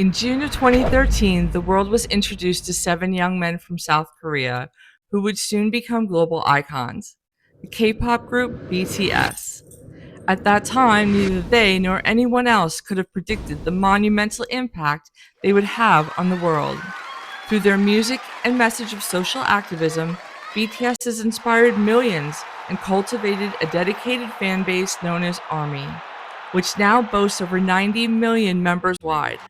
In June of 2013, the world was introduced to 7 young men from South Korea who would soon become global icons, the K-pop group BTS. At that time, neither they nor anyone else could have predicted the monumental impact they would have on the world. Through their music and message of social activism, BTS has inspired millions and cultivated a dedicated fan base known as ARMY, which now boasts over 90 million members wide.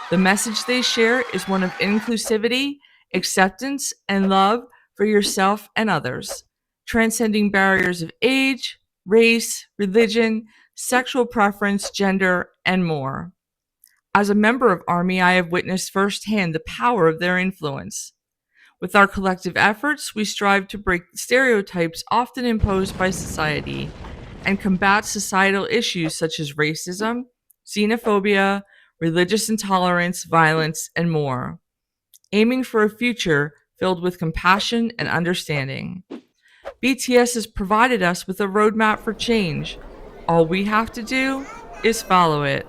The message they share is one of inclusivity, acceptance, and love for yourself and others, transcending barriers of age, race, religion, sexual preference, gender, and more. As a member of ARMY, I have witnessed firsthand the power of their influence. With our collective efforts, we strive to break the stereotypes often imposed by society and combat societal issues such as racism, xenophobia, religious intolerance, violence, and more, aiming for a future filled with compassion and understanding. BTS has provided us with a roadmap for change. All we have to do is follow it.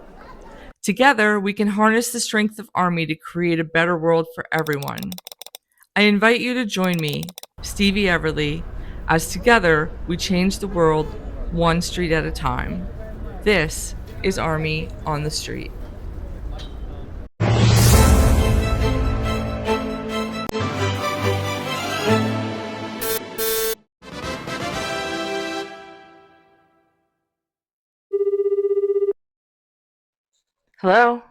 Together, we can harness the strength of ARMY to create a better world for everyone. I invite you to join me, Stevie Everleigh, as together we change the world one street at a time. This is ARMY on the Street. Hello?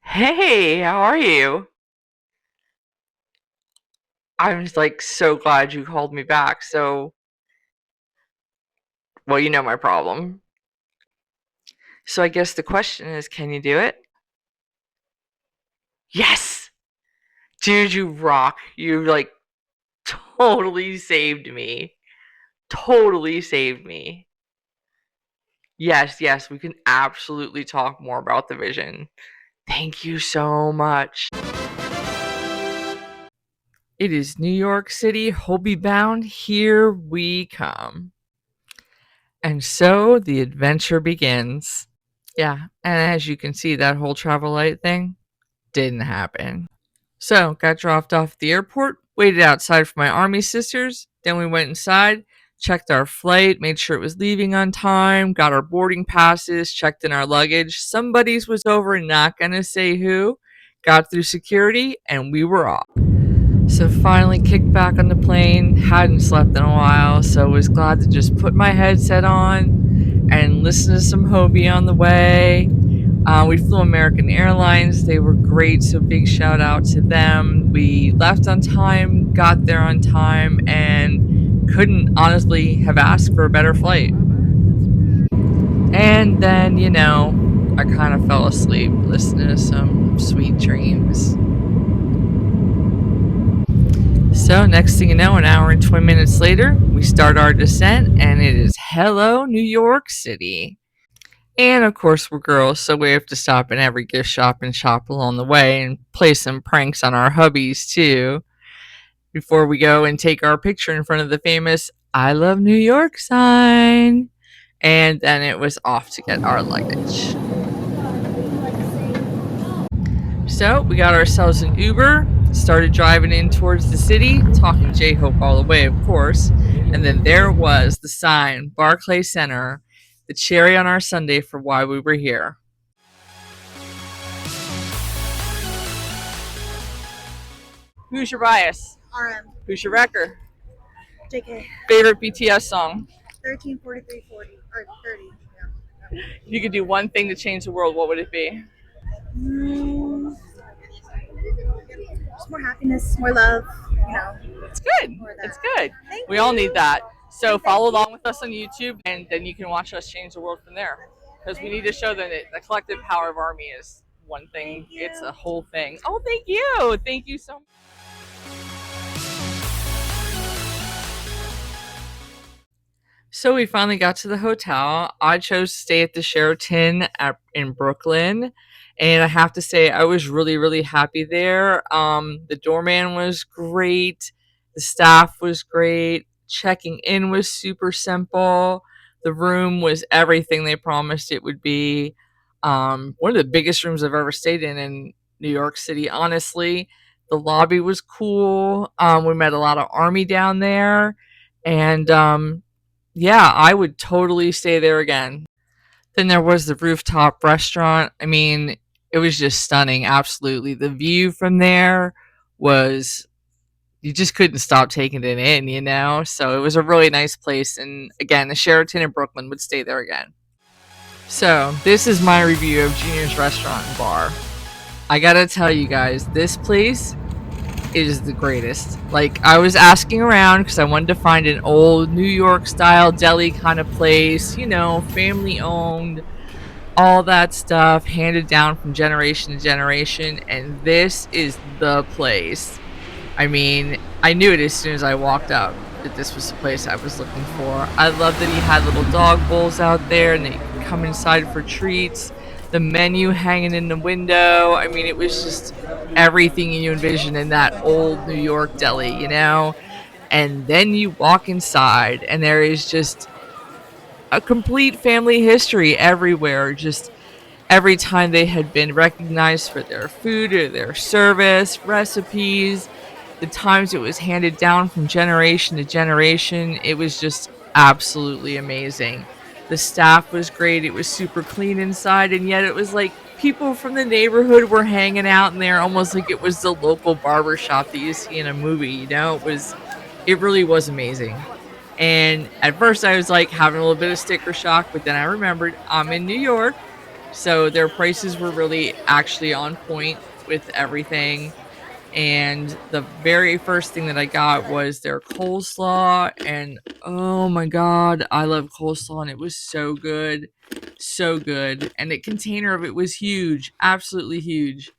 Hey, how are you? I'm just like so glad you called me back. Well, you know my problem. So I guess the question is, can you do it? Yes! Dude, you rock. You like totally saved me. Totally saved me. Yes, we can absolutely talk more about the vision. Thank you so much. It is New York City, Hobie bound. Here we come. And so the adventure begins. Yeah, and as you can see, that whole travel light thing didn't happen. So, got dropped off at the airport, waited outside for my ARMY sisters, then we went inside, checked our flight, made sure it was leaving on time, got our boarding passes, checked in our luggage. Somebody's was over, not gonna say who, got through security, and we were off. So finally kicked back on the plane, hadn't slept in a while, so was glad to just put my headset on and listen to some Hobie on the way. We flew American Airlines. They were great, so big shout out to them. We left on time, got there on time, and couldn't honestly have asked for a better flight. And then, I kind of fell asleep listening to some Sweet Dreams. So next thing you know, an hour and 20 minutes later, we start our descent, and it is hello, New York City. And of course, we're girls, so we have to stop in every gift shop and shop along the way and play some pranks on our hubbies too, before we go and take our picture in front of the famous I Love New York sign. And then it was off to get our luggage. So we got ourselves an Uber, started driving in towards the city, talking J-Hope all the way, of course. And then there was the sign, Barclay Center, the cherry on our sundae for why we were here. Who's your bias? RM. Who's your wrecker? JK. Favorite BTS song? 134340 or 30. Yeah. If you could do one thing to change the world, what would it be? Just more happiness, more love, It's good. It's good. We all need that. So follow along with us on YouTube, and then you can watch us change the world from there. Because we need to show them that the collective power of ARMY is one thing. It's a whole thing. Oh, thank you. Thank you so much. So we finally got to the hotel. I chose to stay at the Sheraton in Brooklyn. And I have to say, I was really, really happy there. The doorman was great. The staff was great. Checking in was super simple. The room was everything they promised it would be. One of the biggest rooms I've ever stayed in New York City, honestly. The lobby was cool. We met a lot of army down there. And yeah, I would totally stay there again. Then there was the rooftop restaurant. I mean, it was just stunning. Absolutely. The view from there was, you just couldn't stop taking it in, you know? So it was a really nice place. And again, the Sheraton in Brooklyn, would stay there again. So this is my review of Junior's Restaurant and Bar. I gotta tell you guys, this place is the greatest. Like, I was asking around because I wanted to find an old New York style deli kind of place, you know, family owned, all that stuff, handed down from generation to generation, and this is the place. I mean, I knew it as soon as I walked up that this was the place I was looking for. I love that he had little dog bowls out there and they could come inside for treats. The menu hanging in the window. I mean, it was just everything you envision in that old New York deli, you know? And then you walk inside and there is just a complete family history everywhere. Just every time they had been recognized for their food or their service, recipes, the times it was handed down from generation to generation, it was just absolutely amazing. The staff was great. It was super clean inside, and yet it was like people from the neighborhood were hanging out in there almost like it was the local barber shop that you see in a movie, you know? It really was amazing. And at first I was like having a little bit of sticker shock, but then I remembered I'm in New York, so their prices were really actually on point with everything. And the very first thing that I got was their coleslaw. And oh my God, I love coleslaw. And it was so good. So good. And the container of it was huge. Absolutely huge.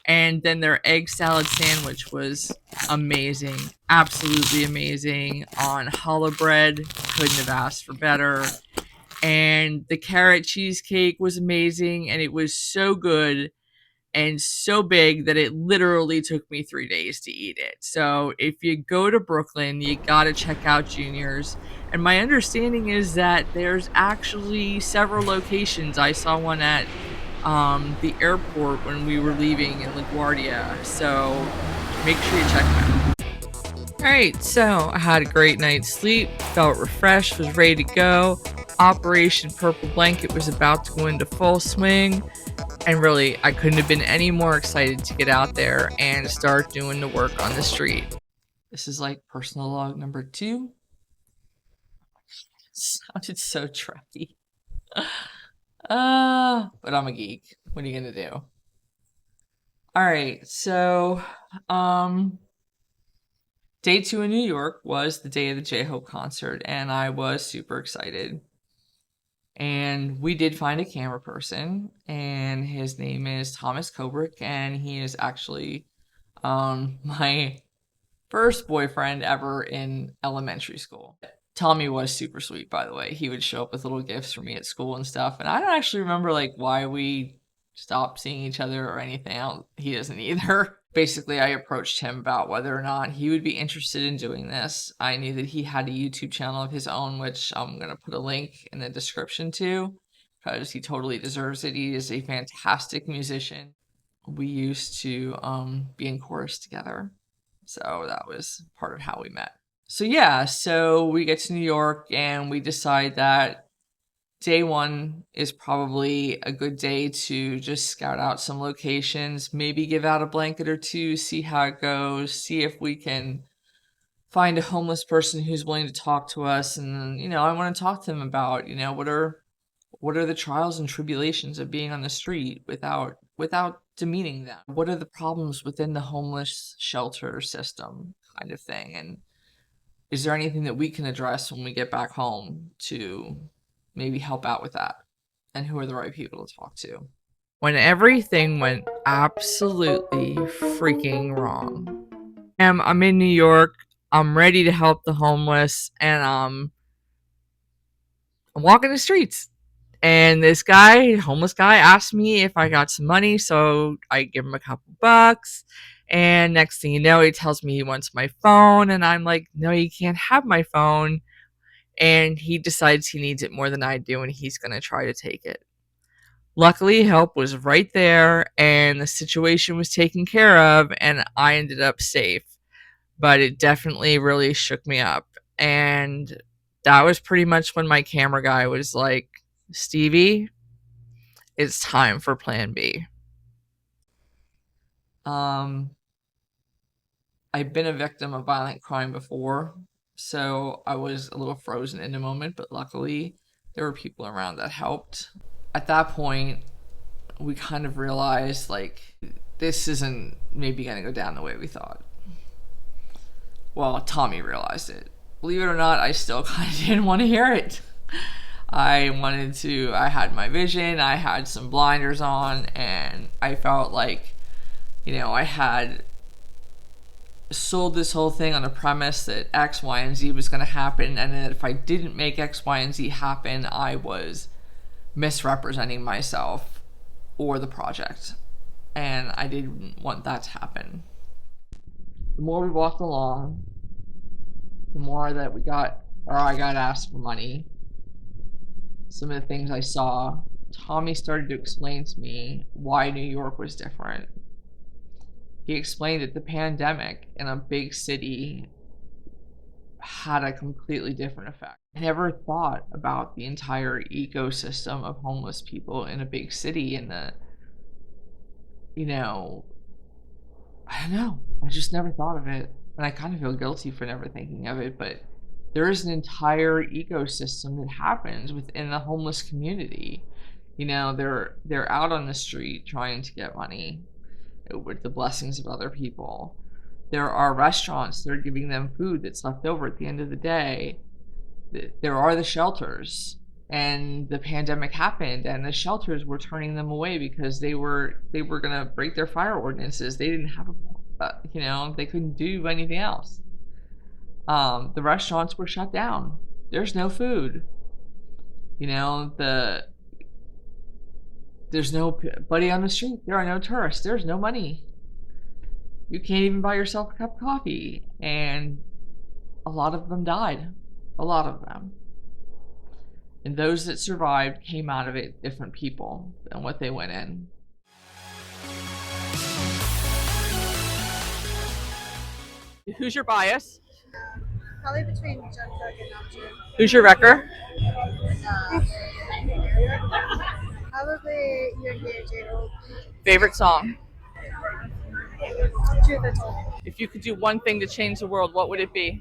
And then their egg salad sandwich was amazing. Absolutely amazing. On challah bread. Couldn't have asked for better. And the carrot cheesecake was amazing. And it was so good and so big that it literally took me 3 days to eat it. So if you go to Brooklyn, you gotta check out Junior's. And my understanding is that there's actually several locations. I saw one at the airport when we were leaving in LaGuardia. So make sure you check them out. Alright, so I had a great night's sleep, felt refreshed, was ready to go. Operation Purple Blanket was about to go into full swing. And really, I couldn't have been any more excited to get out there and start doing the work on the street. This is like personal log number 2. It sounded so trappy. But I'm a geek. What are you gonna do? Alright, so day 2 in New York was the day of the J-Hope concert, and I was super excited. And we did find a camera person, and his name is Thomas Kubrick, and he is actually my first boyfriend ever in elementary school. Tommy was super sweet, by the way. He would show up with little gifts for me at school and stuff, and I don't actually remember like why we stopped seeing each other or anything. He doesn't either. Basically, I approached him about whether or not he would be interested in doing this. I knew that he had a YouTube channel of his own, which I'm going to put a link in the description to, because he totally deserves it. He is a fantastic musician. We used to be in chorus together, so that was part of how we met. So yeah, so we get to New York and we decide that day 1 is probably a good day to just scout out some locations, maybe give out a blanket or 2, see how it goes, see if we can find a homeless person who's willing to talk to us. And, you know, I want to talk to them about, you know, what are the trials and tribulations of being on the street without demeaning them? What are the problems within the homeless shelter system kind of thing? And is there anything that we can address when we get back home to maybe help out with that? And who are the right people to talk to? When everything went absolutely freaking wrong. I'm in New York. I'm ready to help the homeless, and I'm walking the streets. And this guy, homeless guy, asked me if I got some money, so I give him a couple bucks. And next thing you know, he tells me he wants my phone, and I'm like, no, you can't have my phone. And he decides he needs it more than I do, and he's going to try to take it. Luckily, help was right there and the situation was taken care of, and I ended up safe. But it definitely really shook me up. And that was pretty much when my camera guy was like, Stevie, it's time for plan B. I've been a victim of violent crime before, so I was a little frozen in the moment, but luckily there were people around that helped. At that point, we kind of realized like this isn't maybe going to go down the way we thought. Well, Tommy realized it. Believe it or not, I still kind of didn't want to hear it. I had my vision, I had some blinders on, and I felt like, I had sold this whole thing on the premise that X, Y, and Z was going to happen, and that if I didn't make X, Y, and Z happen, I was misrepresenting myself or the project. And I didn't want that to happen. The more we walked along, the more that I got asked for money. Some of the things I saw, Tommy started to explain to me why New York was different. He explained that the pandemic in a big city had a completely different effect. I never thought about the entire ecosystem of homeless people in a big city and I don't know. I just never thought of it. And I kind of feel guilty for never thinking of it, but there is an entire ecosystem that happens within the homeless community. They're out on the street trying to get money with the blessings of other people. There are restaurants that are giving them food that's left over at the end of the day. There are the shelters, and the pandemic happened, and the shelters were turning them away because they were gonna break their fire ordinances. They didn't have they couldn't do anything else. The restaurants were shut down. There's no food. There's nobody on the street. There are no tourists. There's no money. You can't even buy yourself a cup of coffee. And a lot of them died. A lot of them. And those that survived came out of it different people than what they went in. Who's your bias? Probably between Jungkook and Namjoon. Who's your wrecker? Probably Yoongi and J-Hope. Favorite song? Truth or Told. If you could do one thing to change the world, what would it be?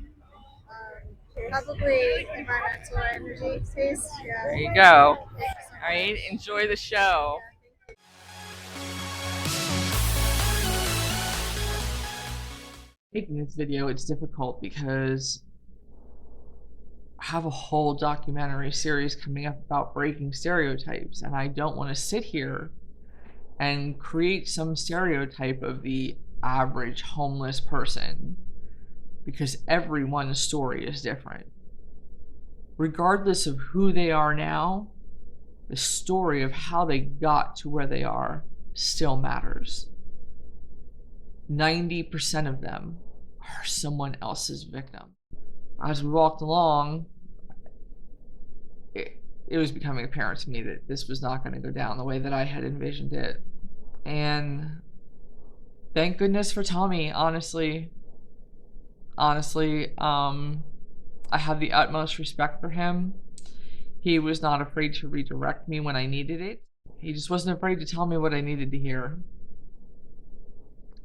Probably environmental energy space. Yeah. There you go. All right, enjoy the show. Making this video, it's difficult because I have a whole documentary series coming up about breaking stereotypes, and I don't want to sit here and create some stereotype of the average homeless person, because everyone's story is different. Regardless of who they are now, the story of how they got to where they are still matters. 90% of them are someone else's victim. As we walked along, it was becoming apparent to me that this was not going to go down the way that I had envisioned it. And thank goodness for Tommy, honestly. I have the utmost respect for him. He was not afraid to redirect me when I needed it. He just wasn't afraid to tell me what I needed to hear.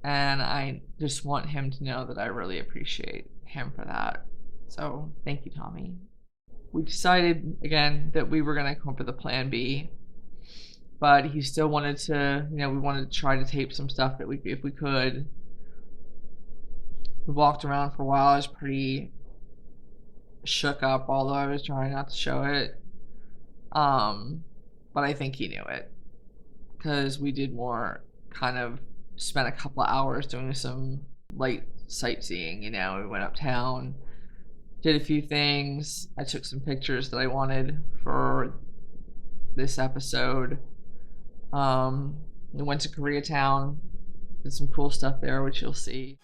And I just want him to know that I really appreciate him for that. So thank you, Tommy. We decided again that we were gonna come up with a plan B, but he still wanted to, we wanted to try to tape some stuff that if we could. We walked around for a while. I was pretty shook up, although I was trying not to show it. But I think he knew it, because we did more kind of spent a couple of hours doing some light sightseeing. We went uptown, did a few things. I took some pictures that I wanted for this episode. We went to Koreatown, did some cool stuff there, which you'll see.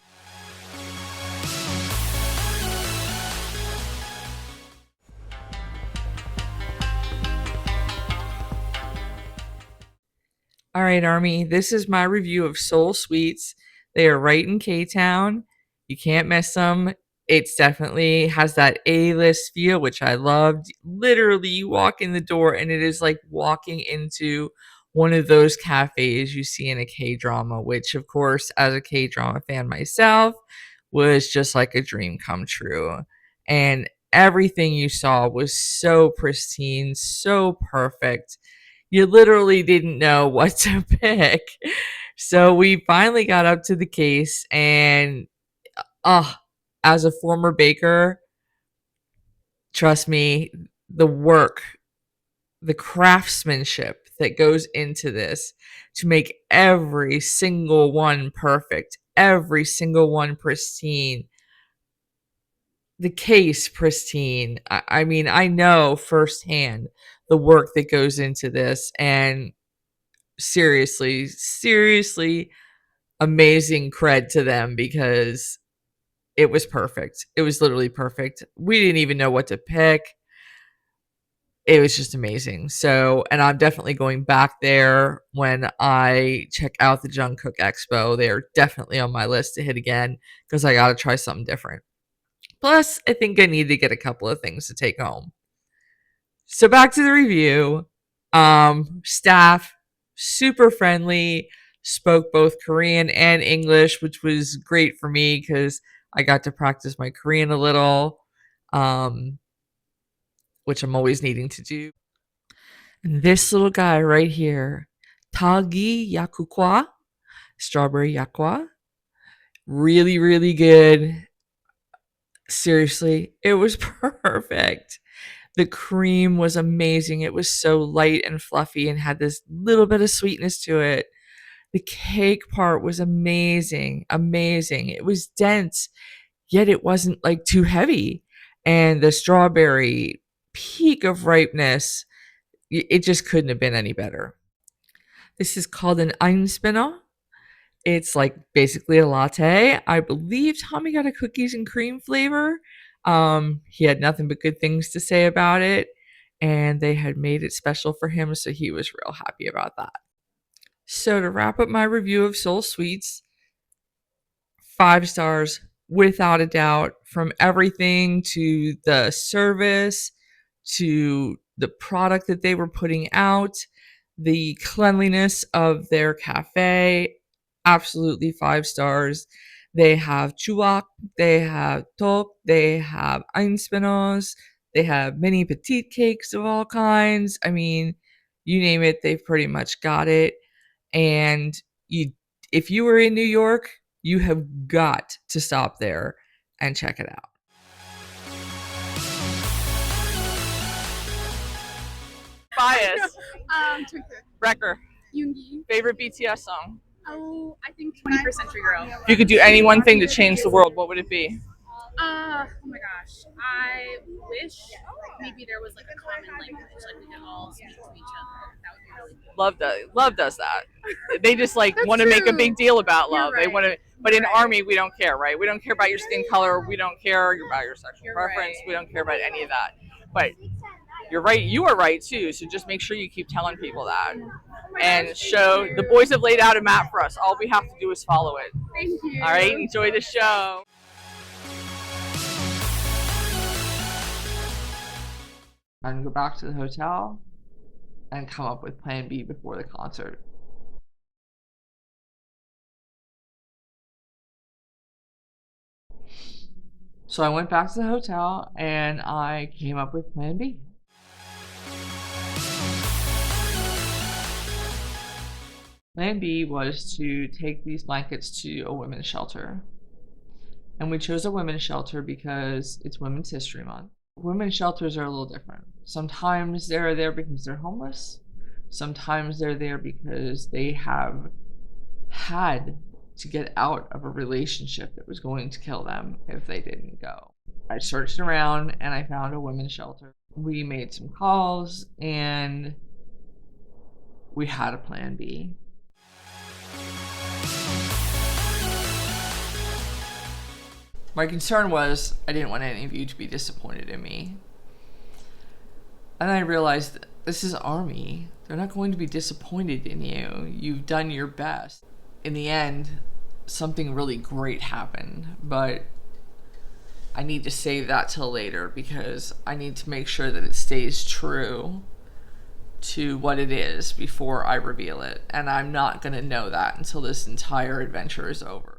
All right, Army, this is my review of Soul Sweets. They are right in K-Town. You can't miss them. It's definitely has that A-list feel, which I loved. Literally, you walk in the door and it is like walking into one of those cafes you see in a K-drama, which, of course, as a K-drama fan myself, was just like a dream come true. And everything you saw was so pristine, so perfect. You literally didn't know what to pick. So we finally got up to the case, and uh, as a former baker, trust me, the work, the craftsmanship that goes into this to make every single one perfect, every single one pristine, the case pristine. I mean, I know firsthand the work that goes into this, and seriously amazing cred to them because it was perfect. It was literally perfect. We didn't even know what to pick. It was just amazing. So, and I'm definitely going back there when I check out the Jungkook Expo. They are definitely on my list to hit again because I got to try something different. Plus, I think I need to get a couple of things to take home. So back to the review. Staff, super friendly, spoke both Korean and English, which was great for me because I got to practice my Korean a little, um, which I'm always needing to do. And this little guy right here, Tagi Yakukwa, Strawberry Yakwa, really good. Seriously, it was perfect. The cream was amazing. It was so light and fluffy and had this little bit of sweetness to it. The cake part was amazing. It was dense, yet it wasn't like too heavy. And the strawberry peak of ripeness, it just couldn't have been any better. This is called an Einspinner. It's like basically a latte. I believe Tommy got a cookies and cream flavor. He had nothing but good things to say about it, and they had made it special for him, so he was real happy about that. So to wrap up my review of Soul Sweets, 5 stars without a doubt, from everything to the service to the product that they were putting out, the cleanliness of their cafe, absolutely 5 stars. They have chuak, they have tok, they have einspinos, they have mini petite cakes of all kinds. I mean, you name it, they've pretty much got it. And you, if you were in New York, you have got to stop there and check it out. Bias. Wrecker. Yoongi. Favorite BTS song? Oh, I think 21st Century Girl. If you could do any one thing to change the world, what would it be? Oh my gosh. I wish maybe there was like a common language, like we could all speak to each other. That would be really cool. Love does that. They just like That's want to make a true. big deal about love. You're They right. want to, but in You're right. Army we don't care, right? We don't care about your skin color. We don't care about your sexual You're preference. right. We don't care about any of that. But you're right. You are right too. So just make sure you keep telling people that, and show the boys have laid out a map for us. All we have to do is follow it. Thank you. All right. Enjoy the show. And go back to the hotel and come up with plan B before the concert. So I went back to the hotel and I came up with plan B. Plan B was to take these blankets to a women's shelter. And we chose a women's shelter because it's Women's History Month. Women's shelters are a little different. Sometimes they're there because they're homeless. Sometimes they're there because they have had to get out of a relationship that was going to kill them if they didn't go. I searched around and I found a women's shelter. We made some calls and we had a plan B. My concern was I didn't want any of you to be disappointed in me. And I realized this is Army. They're not going to be disappointed in you. You've done your best. In the end, something really great happened, but I need to save that till later because I need to make sure that it stays true to what it is before I reveal it. And I'm not going to know that until this entire adventure is over.